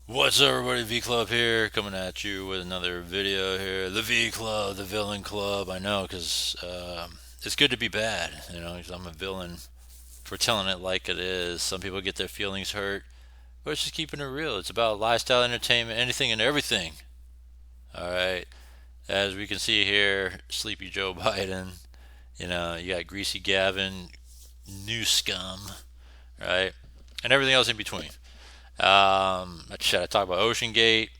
What's up, everybody? V Club here, coming at you with another video here. The V Club, the Villain Club. I know, because it's good to be bad, 'cause I'm a villain for telling it like it is. Some people get their feelings hurt, but it's just keeping it real. It's about lifestyle, entertainment, anything and everything. All right. As we can see here, Sleepy Joe Biden. You got Greasy Gavin, New Scum, right, and everything else in between. I talked about Ocean Gate.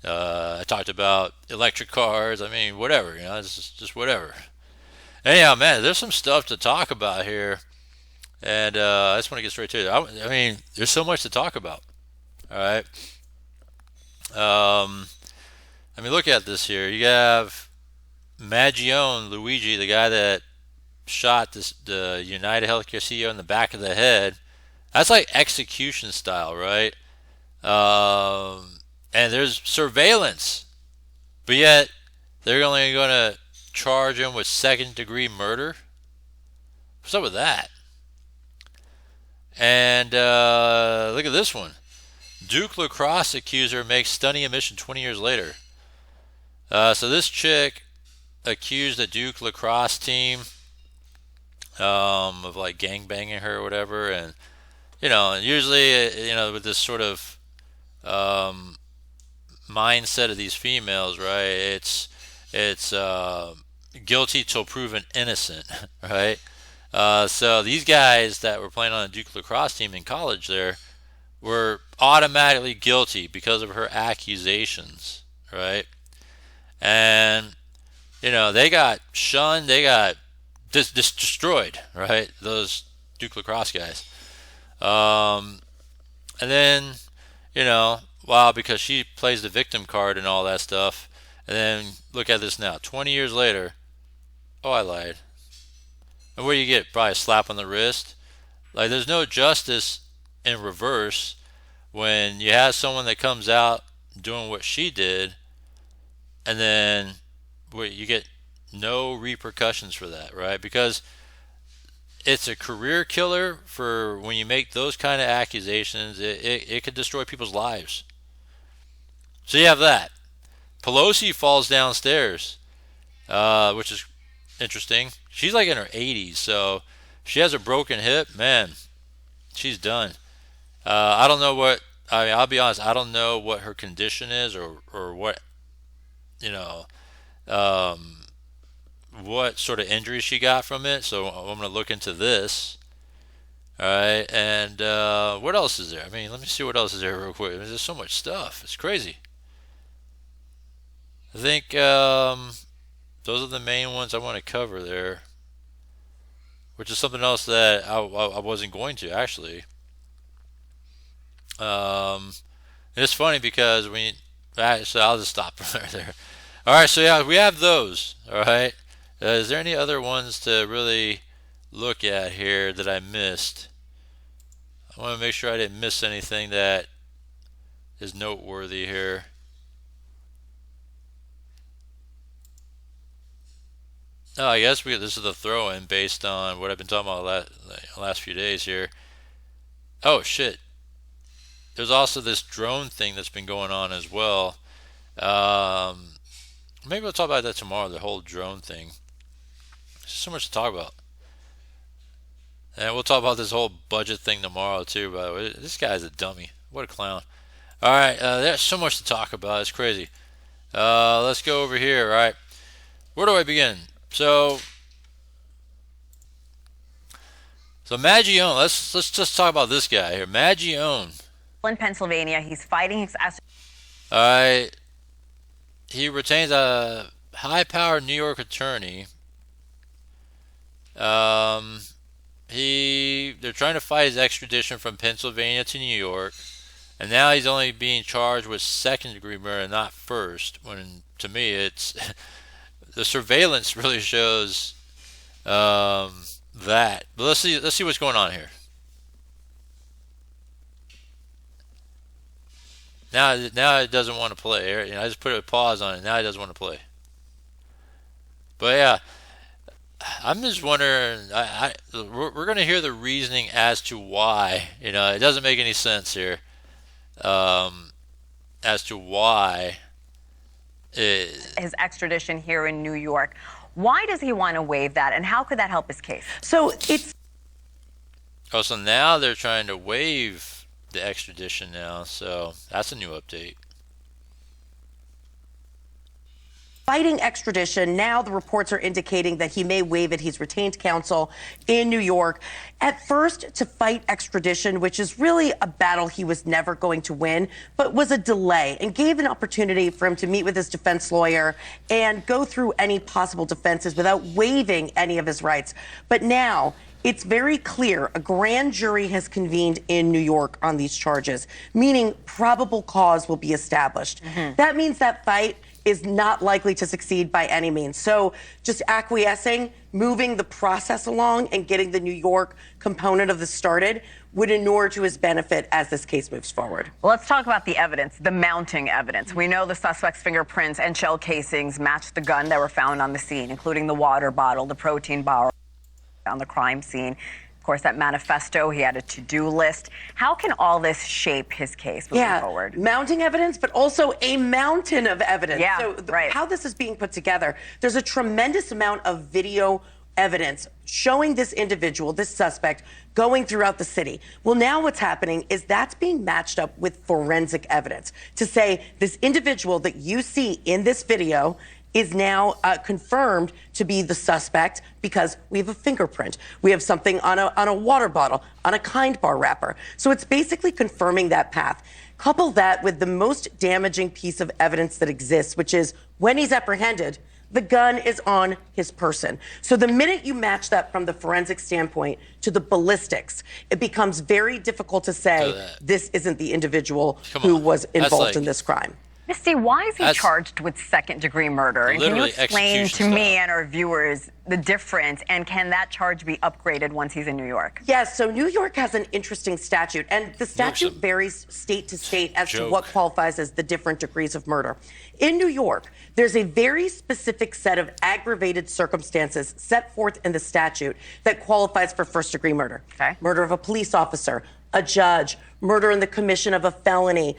I talked about electric cars. I mean, whatever. It's just whatever. Anyhow, man, there's some stuff to talk about here, and I just want to get straight to it. I mean, there's so much to talk about. All right. Um, I mean, look at this here. You have Magione Luigi, the guy that shot the United Healthcare CEO in the back of the head. That's like execution style, right? And there's surveillance, but yet they're only going to charge him with second degree murder. What's up with that? And look at this one. Duke Lacrosse accuser makes stunning admission 20 years later. So this chick accused the Duke Lacrosse team of like gang banging her or whatever, and usually with this sort of um, mindset of these females, right? It's guilty till proven innocent, right? So these guys that were playing on the Duke lacrosse team in college there were automatically guilty because of her accusations, right? And they got shunned, they got destroyed, right? Those Duke lacrosse guys. Um, and then wow, because she plays the victim card and all that stuff. And then look at this now, 20 years later. Oh, I lied. And what do you get? Probably a slap on the wrist. Like, there's no justice in reverse when you have someone that comes out doing what she did, and then you get no repercussions for that, right? Because it's a career killer for when you make those kind of accusations. It could destroy people's lives. So you have that. Pelosi falls downstairs, which is interesting. She's like in her 80s, so she has a broken hip. Man, she's done. I don't know what. I mean, I'll be honest. I don't know what her condition is, or what you know, um, what sort of injury she got from it. So I'm gonna look into this. All right, and what else is there? I mean, let me see what else is there real quick. There's so much stuff. It's crazy. I think those are the main ones I want to cover there, which is something else that I wasn't going to actually. Um, it's funny because so I'll just stop right there. All right, so yeah, we have those. All right, is there any other ones to really look at here that I missed? I want to make sure I didn't miss anything that is noteworthy here. No, I guess this is the throw-in based on what I've been talking about last few days here. Oh shit! There's also this drone thing that's been going on as well. Um, Maybe we'll talk about that tomorrow. The whole drone thing. There's so much to talk about, and we'll talk about this whole budget thing tomorrow too. By the way, this guy's a dummy. What a clown! All right, there's so much to talk about. It's crazy. Let's go over here. All right, where do I begin? So Magione. Let's just talk about this guy here, Magione. In Pennsylvania, he's fighting his All right, he retains a high-powered New York attorney. Um, they're trying to fight his extradition from Pennsylvania to New York, and now he's only being charged with second-degree murder, not first. When to me, it's the surveillance really shows that. But let's see what's going on here. Now it doesn't want to play. I just put a pause on it. Now it doesn't want to play. But yeah, I'm just wondering. We're going to hear the reasoning as to why. It doesn't make any sense here. as to why. His extradition here in New York. Why does he want to waive that, and how could that help his case? So it's So now they're trying to waive the extradition now. So that's a new update. fighting extradition. Now the reports are indicating that he may waive it. He's retained counsel in New York. At first, to fight extradition, which is really a battle he was never going to win, but was a delay and gave an opportunity for him to meet with his defense lawyer and go through any possible defenses without waiving any of his rights. But now it's very clear a grand jury has convened in New York on these charges, meaning probable cause will be established. That means that fight is not likely to succeed by any means. So just acquiescing, moving the process along and getting the New York component of this started would inure to his benefit as this case moves forward. Well, let's talk about the evidence, the mounting evidence. We know the suspect's fingerprints and shell casings matched the gun that were found on the scene, including the water bottle, the protein bar on the crime scene. Of course, that manifesto, he had a to-do list. How can all this shape his case moving forward? Mounting evidence, but also a mountain of evidence. Yeah, so right. How this is being put together, there's a tremendous amount of video evidence showing this individual, this suspect, going throughout the city. Well, now what's happening is that's being matched up with forensic evidence to say this individual that you see in this video is now confirmed to be the suspect because we have a fingerprint. We have something on a water bottle, on a Kind Bar wrapper. So it's basically confirming that path. Couple that with the most damaging piece of evidence that exists, which is when he's apprehended, the gun is on his person. So the minute you match that from the forensic standpoint to the ballistics, it becomes very difficult to say this isn't the individual who was involved in this crime. Misty, why is he charged with second-degree murder? And can you explain to me and our viewers the difference, and can that charge be upgraded once he's in New York? Yes, so New York has an interesting statute, and the statute varies state to state as to what qualifies as the different degrees of murder. In New York, there's a very specific set of aggravated circumstances set forth in the statute that qualifies for first-degree murder. Murder of a police officer, a judge, murder in the commission of a felony,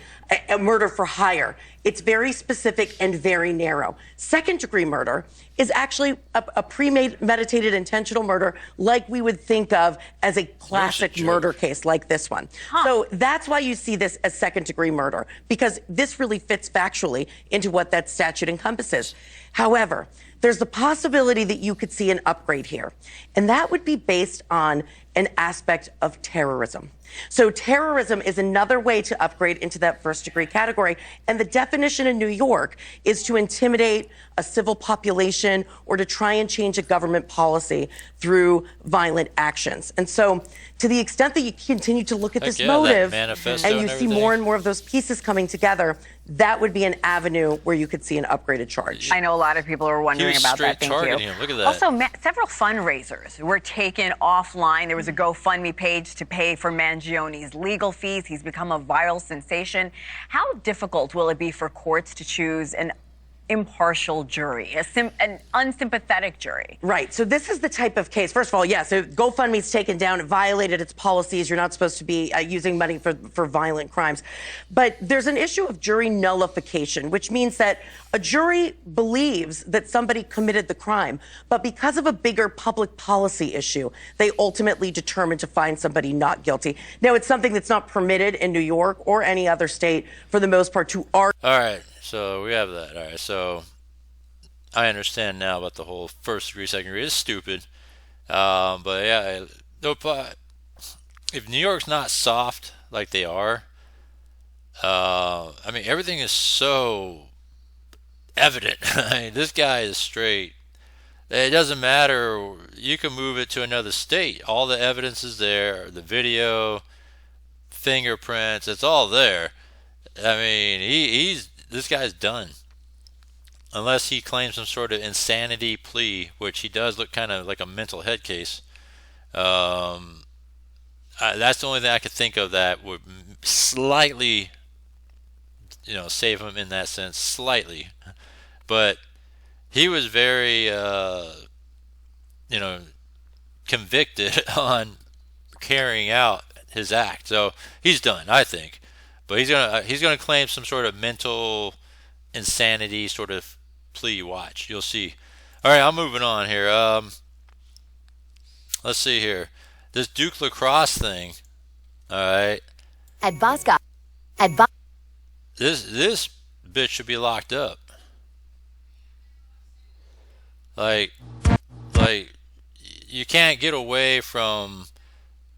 a murder for hire. It's very specific and very narrow. Second-degree murder is actually a premeditated intentional murder like we would think of as a classic murder case like this one. So that's why you see this as second-degree murder, because this really fits factually into what that statute encompasses. However, there's the possibility that you could see an upgrade here, and that would be based on an aspect of terrorism. So terrorism is another way to upgrade into that first-degree category, and the definition in New York is to intimidate a civil population or to try and change a government policy through violent actions. And so to the extent that you continue to look at this motive and you see more and more of those pieces coming together, that would be an avenue where you could see an upgraded charge. I know a lot of people are wondering about that. Thank you. Look at that. Also, several fundraisers were taken offline. There was a GoFundMe page to pay for Mangioni's legal fees. He's become a viral sensation. How difficult will it be for courts to choose an impartial jury, an unsympathetic jury? Right. So this is the type of case. First of all, so GoFundMe's taken down. It violated its policies. You're not supposed to be using money for violent crimes. But there's an issue of jury nullification, which means that a jury believes that somebody committed the crime, but because of a bigger public policy issue, they ultimately determine to find somebody not guilty. Now, it's something that's not permitted in New York or any other state, for the most part, to argue. All right. So we have that. All right. So I understand now about the whole first degree, second degree. It's stupid. But yeah, if New York's not soft like they are, I mean, everything is so evident. I mean, this guy is straight. It doesn't matter. You can move it to another state. All the evidence is there. The video, fingerprints, it's all there. I mean, this guy's done. Unless he claims some sort of insanity plea, which he does look kind of like a mental head case. That's the only thing I could think of that would slightly, save him in that sense, slightly. But he was very, convicted on carrying out his act. So he's done, I think. But he's gonna claim some sort of mental insanity sort of plea. Watch, you'll see. All right, I'm moving on here. Let's see here. This Duke Lacrosse thing. All right. This bitch should be locked up. Like you can't get away from,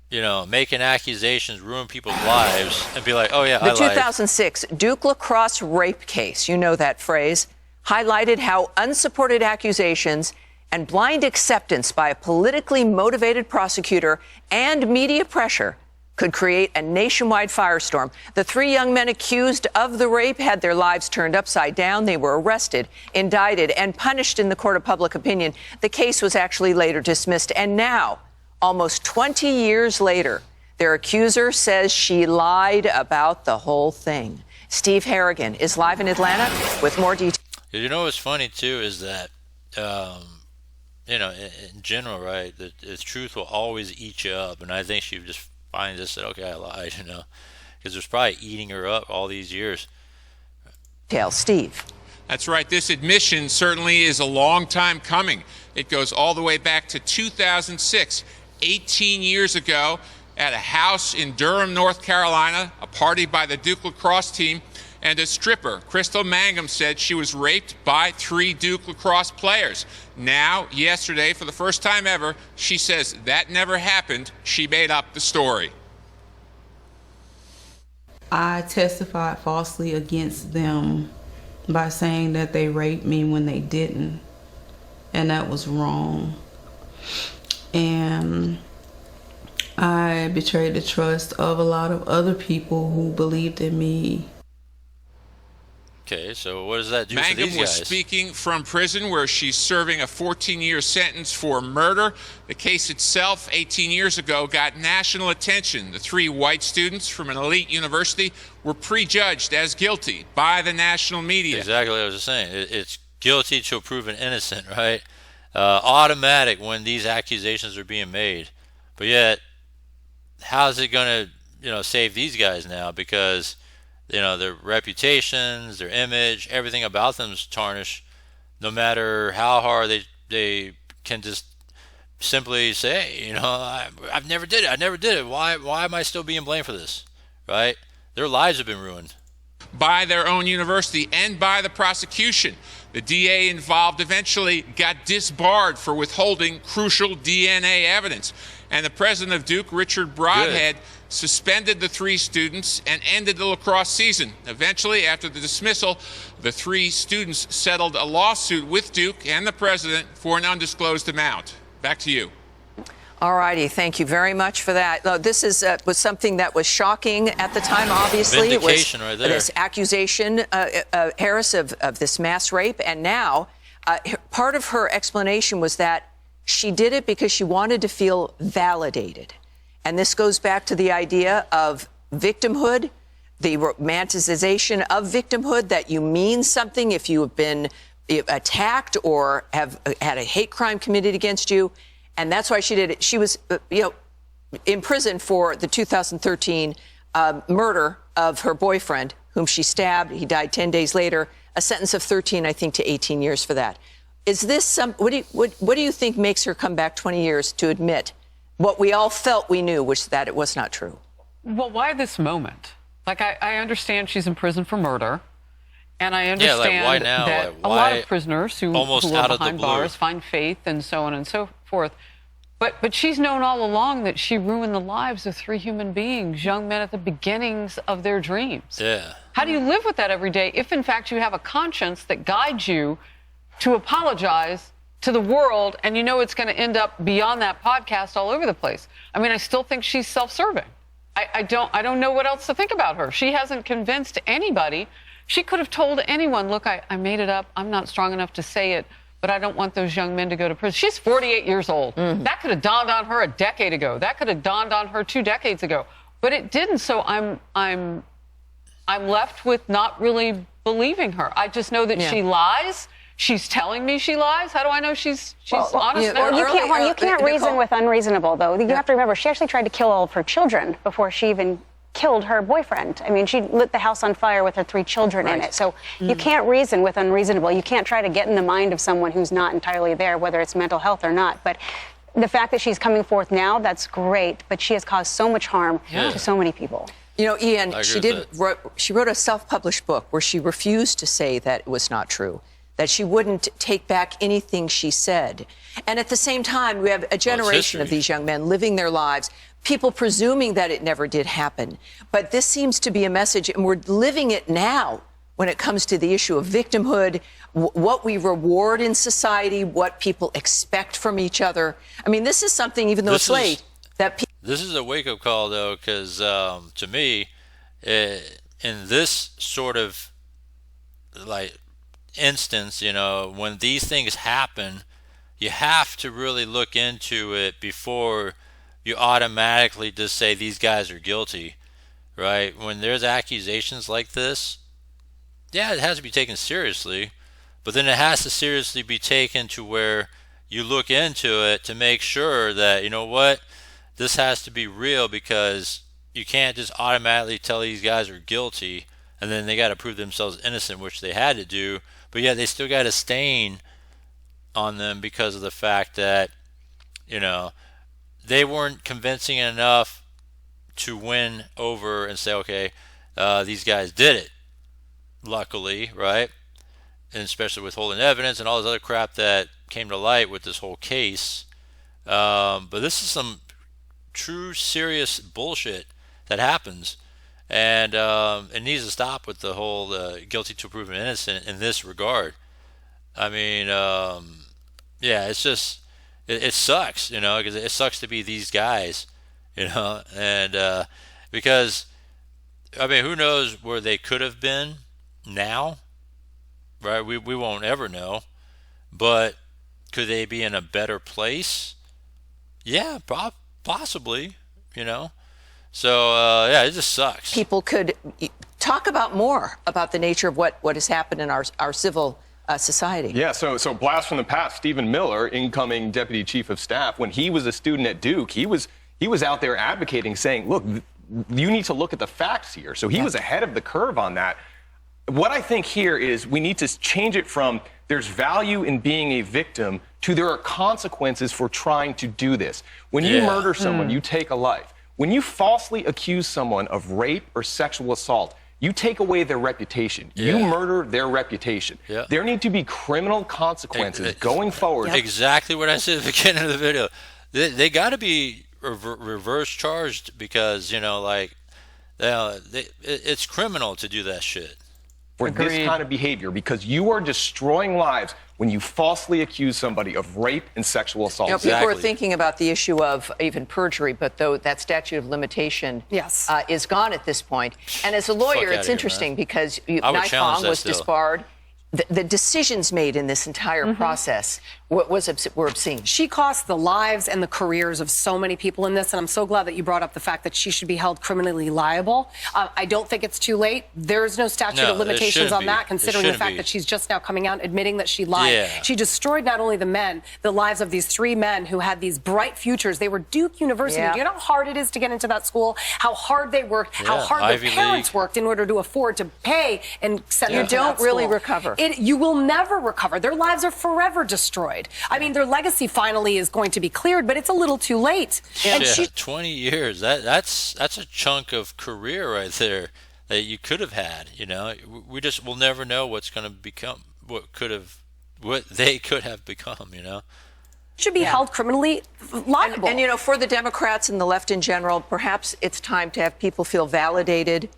making accusations, ruin people's lives, and be like, oh yeah, I lied. The 2006 Duke Lacrosse rape case, you know that phrase, highlighted how unsupported accusations and blind acceptance by a politically motivated prosecutor and media pressure could create a nationwide firestorm. The 3 young men accused of the rape had their lives turned upside down. They were arrested, indicted, and punished in the court of public opinion. The case was actually later dismissed. And now, almost 20 years later, their accuser says she lied about the whole thing. Steve Harrigan is live in Atlanta with more details. You know what's funny, too, is that, in general, right, the truth will always eat you up. And I think she just finally just said, okay, I lied, because it was probably eating her up all these years. Steve. That's right. This admission certainly is a long time coming. It goes all the way back to 2006, 18 years ago, at a house in Durham, North Carolina, a party by the Duke Lacrosse team, and a stripper, Crystal Mangum, said she was raped by 3 Duke Lacrosse players. Now, yesterday, for the first time ever, she says that never happened. She made up the story. I testified falsely against them by saying that they raped me when they didn't, and that was wrong. And I betrayed the trust of a lot of other people who believed in me. Okay, so what does that do for Mangum these guys? was speaking from prison where she's serving a 14-year sentence for murder. The case itself, 18 years ago, got national attention. The 3 white students from an elite university were prejudged as guilty by the national media. Exactly what I was just saying. It's guilty till proven innocent, right? Automatic when these accusations are being made. But yet, how's it going to, save these guys now? Because their reputations, their image, everything about them is tarnished. No matter how hard they can just simply say, I've never did it. I never did it. Why am I still being blamed for this? Right? Their lives have been ruined. By their own university and by the prosecution. The DA involved eventually got disbarred for withholding crucial DNA evidence. And the president of Duke, Richard Broadhead, suspended the 3 students and ended the lacrosse season. Eventually, after the dismissal, the 3 students settled a lawsuit with Duke and the president for an undisclosed amount. Back to you. All righty. Thank you very much for that. This was something that was shocking at the time, obviously. Vindication it was right there. This accusation, Harris, of this mass rape. And now part of her explanation was that she did it because she wanted to feel validated. And this goes back to the idea of victimhood, the romanticization of victimhood, that you mean something if you have been attacked or have had a hate crime committed against you. And that's why she did it. She was, in prison for the 2013 murder of her boyfriend, whom she stabbed. He died 10 days later. A sentence of 13, I think, to 18 years for that. Is this what do you think makes her come back 20 years to admit what we all felt we knew, which that it was not true? Well, why this moment? I understand she's in prison for murder. And I understand why now? that why a lot of prisoners who are behind bars find faith and so on and so forth. But she's known all along that she ruined the lives of 3 human beings, young men at the beginnings of their dreams. Yeah. How do you live with that every day if, in fact, you have a conscience that guides you to apologize to the world, and it's going to end up beyond that podcast all over the place? I mean, I still think she's self-serving. I don't know what else to think about her. She hasn't convinced anybody. She could have told anyone, look, I made it up. I'm not strong enough to say it, but I don't want those young men to go to prison. She's 48 years old. Mm-hmm. That could have dawned on her a decade ago. That could have dawned on her 2 decades ago. But it didn't, so I'm left with not really believing her. I just know that she lies. She's telling me she lies. How do I know she's honest? You can't reason with unreasonable, though. You have to remember, she actually tried to kill all of her children before she even killed her boyfriend. I mean, she lit the house on fire with her 3 children in it. So you can't reason with unreasonable. You can't try to get in the mind of someone who's not entirely there, whether it's mental health or not. But the fact that she's coming forth now, that's great. But she has caused so much harm to so many people. You know, Ian, she wrote a self-published book where she refused to say that it was not true, that she wouldn't take back anything she said. And at the same time, we have a generation of these young men living their lives, people presuming that it never did happen. But this seems to be a message, and we're living it now when it comes to the issue of victimhood, what we reward in society, what people expect from each other. I mean, this is something, even though it's late, that people... This is a wake-up call, though, because to me, in this sort of, like, instance, you know, when these things happen, you have to really look into it before you automatically just say these guys are guilty, right? When there's accusations like this, yeah, it has to be taken seriously, but then it has to seriously be taken to where you look into it to make sure that, you know what, this has to be real, because you can't just automatically tell these guys are guilty and then they got to prove themselves innocent, which they had to do, but yeah, they still got a stain on them because of the fact that, you know, they weren't convincing enough to win over and say, okay, these guys did it, luckily, right? And especially withholding evidence and all this other crap that came to light with this whole case. But this is some true serious bullshit that happens, and it needs to stop with the whole guilty till proven innocent in this regard. I mean, yeah, it's just it sucks, you know, because it sucks to be these guys, you know, and because I mean, who knows where they could have been now, right? We won't ever know, but could they be in a better place? Yeah, possibly, you know. So yeah, it just sucks. People could talk about more about the nature of what has happened in our civil society. Yeah, so blast from the past. Stephen Miller, incoming deputy chief of staff, when he was a student at Duke, he was out there advocating, saying, look, you need to look at the facts here. So he was ahead of the curve on that. What I think here is we need to change it from there's value in being a victim to there are consequences for trying to do this. When you murder someone, you take a life. When you falsely accuse someone of rape or sexual assault, you take away their reputation. You murder their reputation. There need to be criminal consequences going forward. Exactly what I said at the beginning of the video. They got to be reverse charged, because, you know, like, it's criminal to do that shit. For this kind of behavior, because you are destroying lives when you falsely accuse somebody of rape and sexual assault. You know, people are thinking about the issue of even perjury, but though that statute of limitation is gone at this point. And as a lawyer, it's interesting because Naifong was disbarred. The decisions made in this entire process were obscene. She cost the lives and the careers of so many people in this, and I'm so glad that you brought up the fact that she should be held criminally liable. I don't think it's too late. There's no statute of limitations on that, considering the fact that she's just now coming out admitting that she lied. Yeah. She destroyed not only the lives of these 3 men who had these bright futures. They were Duke University. Do you know how hard it is to get into that school? How hard they worked, how hard their parents worked in order to afford to pay and send them to that school. You don't really recover. You will never recover. Their lives are forever destroyed. I mean, their legacy finally is going to be cleared, but it's a little too late. And 20 years. That's a chunk of career right there that you could have had. You know, we'll never know what's going to become, what they could have become. You know, should be held criminally liable. And you know, for the Democrats and the left in general, perhaps it's time to have people feel validated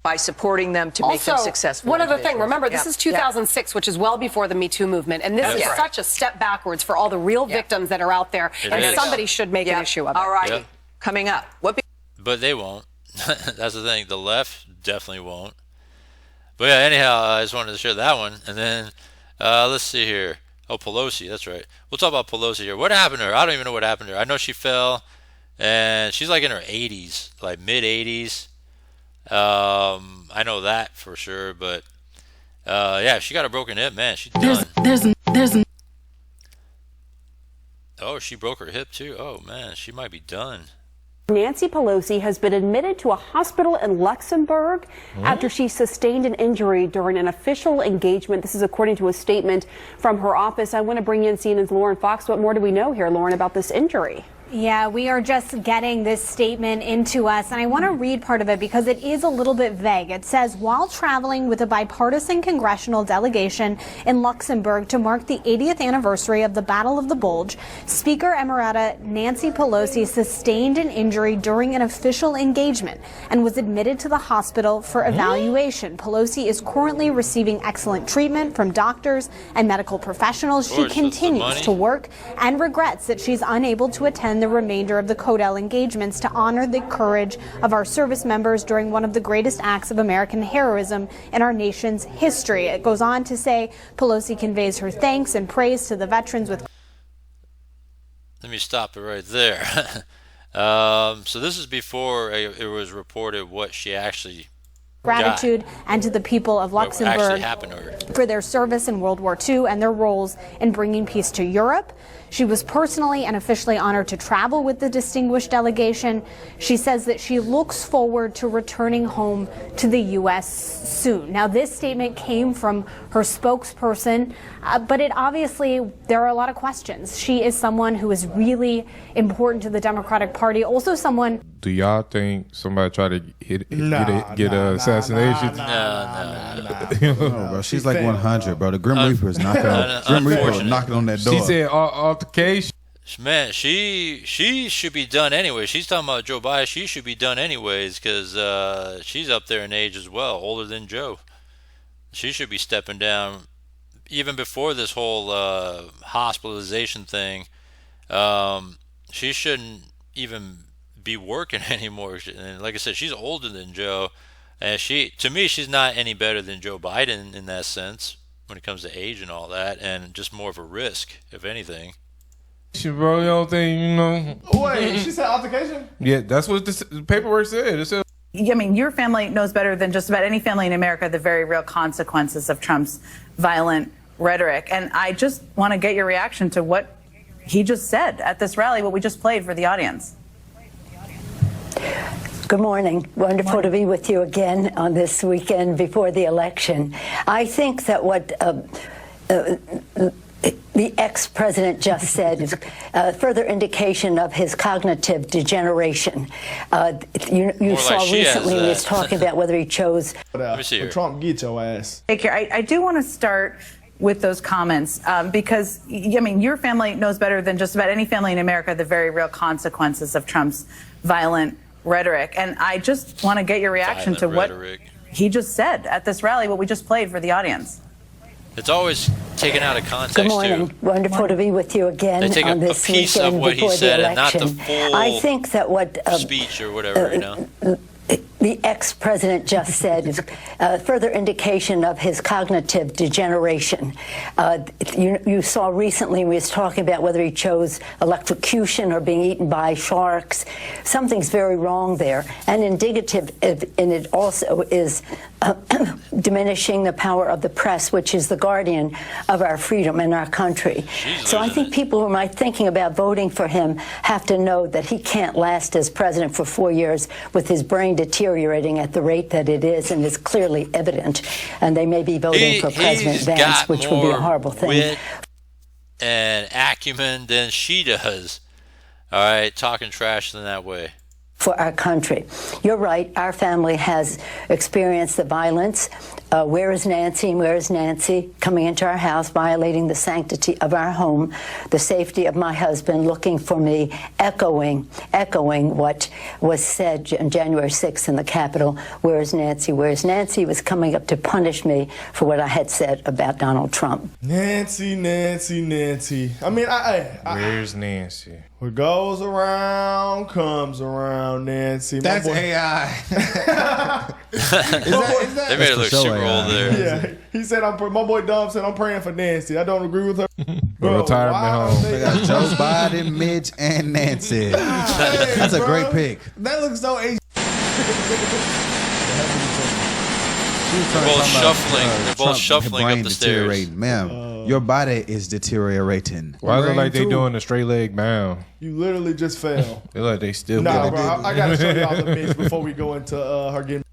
by supporting them to make them successful. One other thing, remember, this is 2006, which is well before the Me Too movement, and this is such a step backwards for all the real victims that are out there, and somebody should make an issue of it. All right, coming up. But they won't. That's the thing. The left definitely won't. But yeah, anyhow, I just wanted to share that one. And then, let's see here. Oh, Pelosi, that's right. We'll talk about Pelosi here. What happened to her? I don't even know what happened to her. I know she fell, and she's like in her 80s, like mid-80s. I know that for sure, but yeah, she got a broken hip, man. She's done. Oh, she broke her hip too. Oh man, she might be done Nancy Pelosi has been admitted to a hospital in Luxembourg after she sustained an injury during an official engagement. This is according to a statement from her office. I want to bring in CNN's Lauren Fox. What more do we know here, Lauren, about this injury? Yeah, we are just getting this statement into us, and I want to read part of it because it is a little bit vague. It says, while traveling with a bipartisan congressional delegation in Luxembourg to mark the 80th anniversary of the Battle of the Bulge, Speaker Emerita Nancy Pelosi sustained an injury during an official engagement and was admitted to the hospital for evaluation. Pelosi is currently receiving excellent treatment from doctors and medical professionals. She continues to work and regrets that she's unable to attend the remainder of the Codel engagements to honor the courage of our service members during one of the greatest acts of American heroism in our nation's history. It goes on to say Pelosi conveys her thanks and praise to the veterans with... Let me stop it right there. So this is before it was reported what she actually gratitude and to the people of Luxembourg happened to her for their service in World War II and their roles in bringing peace to Europe. She was personally and officially honored to travel with the distinguished delegation. She says that she looks forward to returning home to the U.S. soon. Now, this statement came from her spokesperson, but there are a lot of questions. She is someone who is really important to the Democratic Party, also someone... Do y'all think somebody tried to get assassination? No, bro. She's like 100, bro. The Grim Reaper is knocking on that door. She said altercation. Man, she should be done anyway. She's talking about Joe Biden. She should be done anyways because she's up there in age as well, older than Joe. She should be stepping down even before this whole hospitalization thing. She shouldn't even be working anymore. And like I said, she's older than Joe, and to me she's not any better than Joe Biden in that sense when it comes to age and all that, and just more of a risk if anything. Bro, you don't think, Wait, she said altercation? Yeah, that's what the paperwork said. It said, I mean, your family knows better than just about any family in America the very real consequences of Trump's violent rhetoric, and I just want to get your reaction to what he just said at this rally, what we just played for the audience. Good morning. Wonderful to be with you again on this weekend before the election. I think that what the ex-president just said is a further indication of his cognitive degeneration. You saw recently he was talking about whether he chose... Trump, get your ass. Take care. I do want to start with those comments because, I mean, your family knows better than just about any family in America the very real consequences of Trump's violent rhetoric. And I just want to get your reaction to what he just said at this rally, what we just played for the audience. It's always taken out of context. Good morning. Too. Wonderful to be with you again they take on a this piece weekend of what before he said the and not election. the full I think that what speech or whatever, the ex-president just said is a further indication of his cognitive degeneration. You saw recently he was talking about whether he chose electrocution or being eaten by sharks. Something's very wrong there. And indicative in it also is diminishing the power of the press, which is the guardian of our freedom in our country. So I think people who might thinking about voting for him have to know that he can't last as president for 4 years with his brain deteriorating at the rate that it is, and is clearly evident. And they may be voting for President Vance, which would be a horrible thing. Wit and acumen than she does. All right, talking trash in that way. For our country. You're right. Our family has experienced the violence. Where is Nancy? Where is Nancy? Coming into our house, violating the sanctity of our home, the safety of my husband, looking for me, echoing what was said on January 6th in the Capitol. Where is Nancy? Where is Nancy? Was coming up to punish me for what I had said about Donald Trump. Nancy. I mean, where's Nancy? What goes around comes around, Nancy. That's AI. They made it look super old there. Yeah, he said, my boy Dom said, I'm praying for Nancy. I don't agree with her. Bro, retirement home. They got Joe Biden, Mitch, and Nancy. That's a great pick. That looks so Asian. They're both shuffling. They're both shuffling up the stairs. Ma'am. Your body is deteriorating. Why is it like they doing a straight leg bound? You literally just fell. They like they still. Nah, bro. I gotta show y'all the Mitch before we go into her getting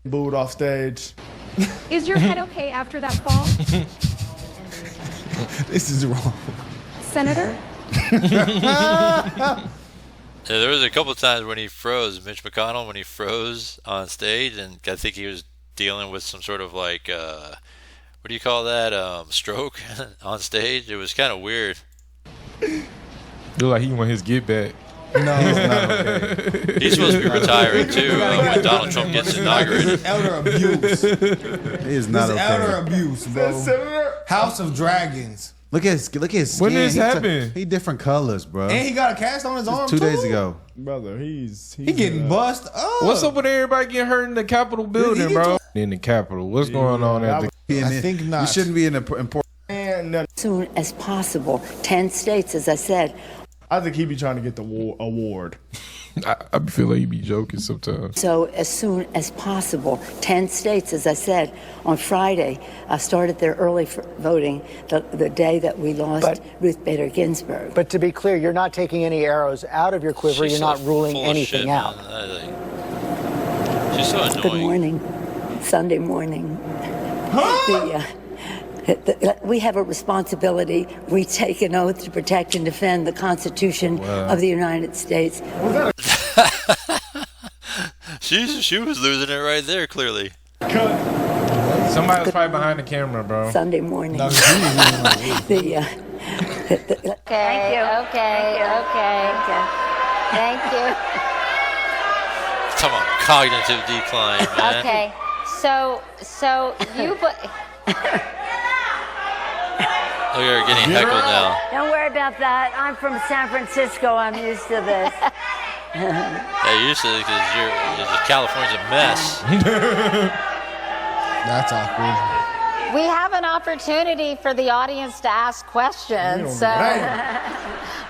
booed off stage. Is your head okay after that fall, This is wrong. Senator? Yeah, there was a couple of times when he froze, Mitch McConnell, when he froze on stage, and I think he was dealing with some sort of like, what do you call that, stroke on stage. It was kind of weird. Look like he want his get back. No, it's not okay. He's supposed to be retiring too when Donald Trump gets inaugurated. Elder abuse. It is not This okay. elder abuse, bro. House of Dragons. Look at his skin. When did this happen? He different colors, bro. And he got a cast on his arm 2 days too? ago. Brother, he's He getting bust up. What's up with everybody getting hurt in the Capitol building, bro? In the Capitol, what's going on at the? I think not. You shouldn't be in the important. As soon as possible. 10 states, as I said. I think he be trying to get the award. I feel like you be joking sometimes. So as soon as possible. 10 states, as I said, on Friday, started their early voting the day that we lost Ruth Bader Ginsburg. But to be clear, you're not taking any arrows out of your quiver. You're not ruling anything out. She's so annoying. Good morning. Sunday morning. We have a responsibility. We take an oath to protect and defend the Constitution of the United States. She was losing it right there, clearly. Somebody was probably behind the camera, bro. Sunday morning. Thank you. Thank you. Come on, cognitive decline, man. Okay. So you Oh, you're getting heckled now. Don't worry about that. I'm from San Francisco. I'm used to this. Yeah, you're used to it because California's a mess. That's awkward. We have an opportunity for the audience to ask questions. So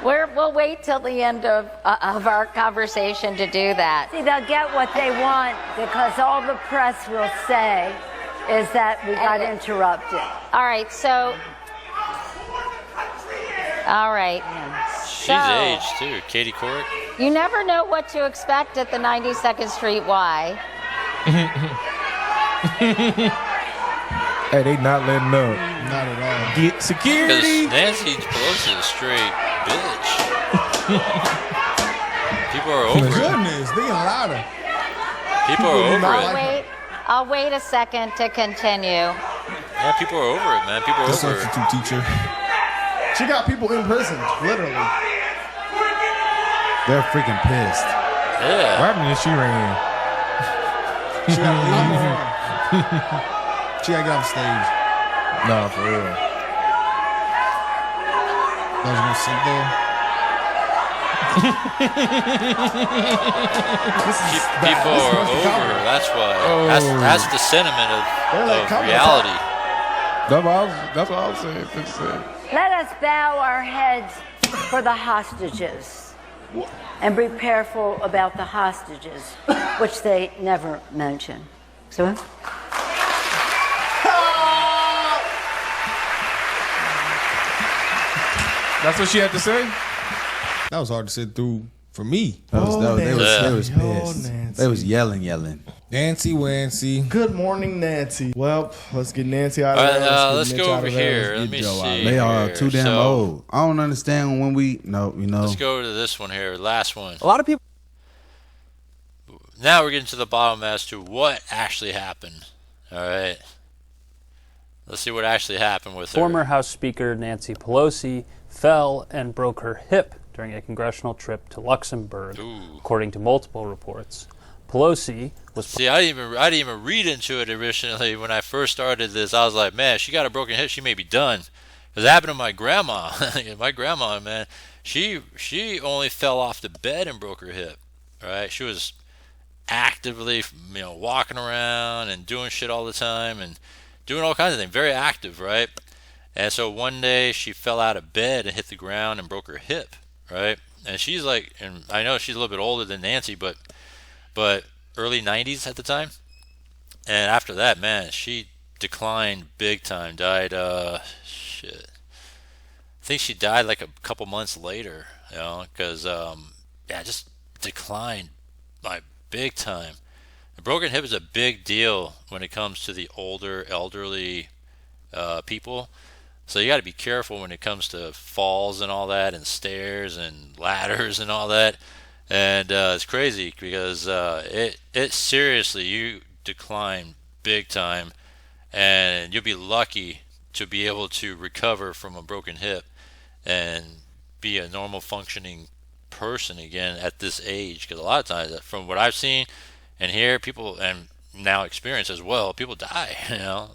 we'll wait till the end of our conversation to do that. See, they'll get what they want because all the press will say is that we got interrupted. All right, so... All right. She's aged too, Katie Couric. You never know what to expect at the 92nd Street Y. Hey, they not letting up. Not at all. Get security. Because Nancy Pelosi is a straight bitch. People are over it. Goodness, being louder. People are over it. I'll wait a second to continue. Yeah, people are over it, man. People are The over it. substitute teacher. She got people in prison, literally. They're freaking pissed. Yeah. What happened if she ran? She got to leave. She got to get off stage. Nah, for real. I was going to sit there. People are over. That's why. That's the sentiment of reality. That's what I was saying. Let us bow our heads for the hostages and be prayerful about the hostages, which they never mention. So, that's what she had to say? That was hard to sit through for me. They was pissed. They was yelling. Nancy Wancy. Good morning, Nancy. Well, let's get Nancy out All of right, there. let's go over here. Let me see. They are here. too damn old. I don't understand when we Let's go to this one here, last one. A lot of people. Now we're getting to the bottom as to what actually happened. All right. Let's see what actually happened with her. Former House Speaker Nancy Pelosi fell and broke her hip during a congressional trip to Luxembourg, according to multiple reports. Pelosi was... See, I didn't even read into it originally when I first started this. I was like, man, she got a broken hip. She may be done. Because it happened to my grandma. My grandma, man, she only fell off the bed and broke her hip. Right? She was actively, walking around and doing shit all the time and doing all kinds of things. Very active, right? And so one day she fell out of bed and hit the ground and broke her hip, right? And she's like, and I know she's a little bit older than Nancy, but early 90s at the time. And after that, man, she declined big time. Died, shit. I think she died like a couple months later, because just declined by big time. A broken hip is a big deal when it comes to the older, elderly people. So you got to be careful when it comes to falls and all that, and stairs and ladders and all that. And it's crazy because it seriously, you decline big time, and you'll be lucky to be able to recover from a broken hip and be a normal functioning person again at this age. Because a lot of times, from what I've seen and hear, people, and now experience as well, people die.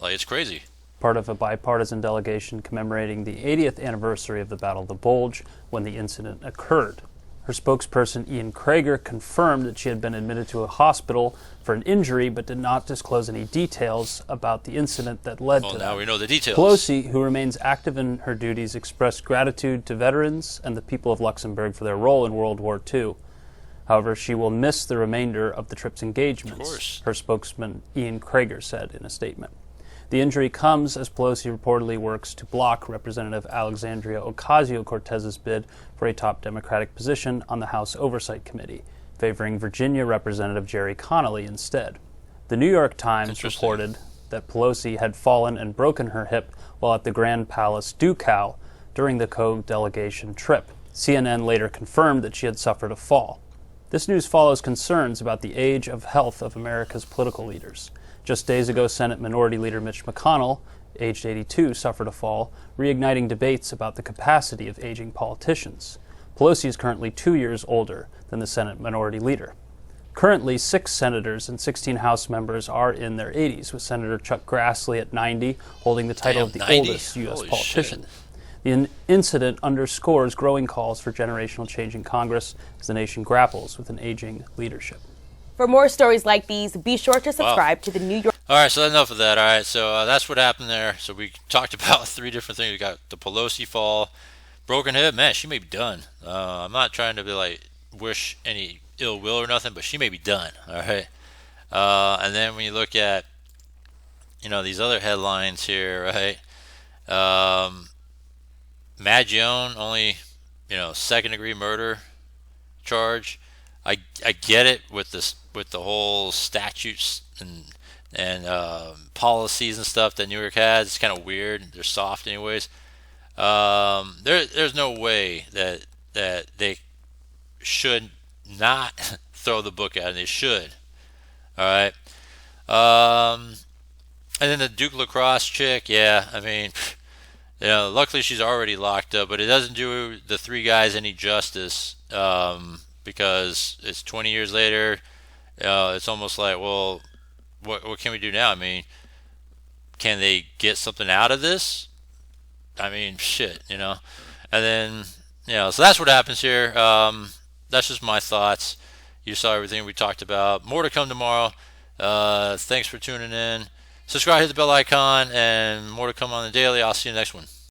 Like, it's crazy. Part of a bipartisan delegation commemorating the 80th anniversary of the Battle of the Bulge when the incident occurred. Her spokesperson, Ian Krager, confirmed that she had been admitted to a hospital for an injury but did not disclose any details about the incident that led to that. Now we know the details. Pelosi, who remains active in her duties, expressed gratitude to veterans and the people of Luxembourg for their role in World War II. However, she will miss the remainder of the trip's engagements, of course, her spokesman, Ian Krager, said in a statement. The injury comes as Pelosi reportedly works to block Representative Alexandria Ocasio-Cortez's bid for a top Democratic position on the House Oversight Committee, favoring Virginia Representative Jerry Connolly instead. The New York Times reported that Pelosi had fallen and broken her hip while at the Grand Palace Ducal during the co-delegation trip. CNN later confirmed that she had suffered a fall. This news follows concerns about the age of health of America's political leaders. Just days ago, Senate Minority Leader Mitch McConnell, aged 82, suffered a fall, reigniting debates about the capacity of aging politicians. Pelosi is currently 2 years older than the Senate Minority Leader. Currently, 6 senators and 16 House members are in their 80s, with Senator Chuck Grassley at 90, holding the title of the 90? oldest U.S. Holy politician. shit. The incident underscores growing calls for generational change in Congress as the nation grapples with an aging leadership. For more stories like these, be sure to subscribe to the New York. All right, so enough of that. All right, so that's what happened there. So we talked about 3 different things. We got the Pelosi fall, broken hip. Man, she may be done. I'm not trying to be like wish any ill will or nothing, but she may be done. All right. And then when you look at, these other headlines here, right? Maggione only, second-degree murder charge. I get it with the whole statutes and policies and stuff that New York has. It's kind of weird. They're soft anyways. There's no way that they should not throw the book out, and they should. All right. And then the Duke Lacrosse chick, yeah, I mean, luckily she's already locked up, but it doesn't do the 3 guys any justice. Because it's 20 years later, it's almost like, well, what can we do now? I mean, can they get something out of this? I mean, shit, And then, so that's what happens here. That's just my thoughts. You saw everything we talked about. More to come tomorrow. Thanks for tuning in. Subscribe, hit the bell icon, and more to come on the daily. I'll see you next one.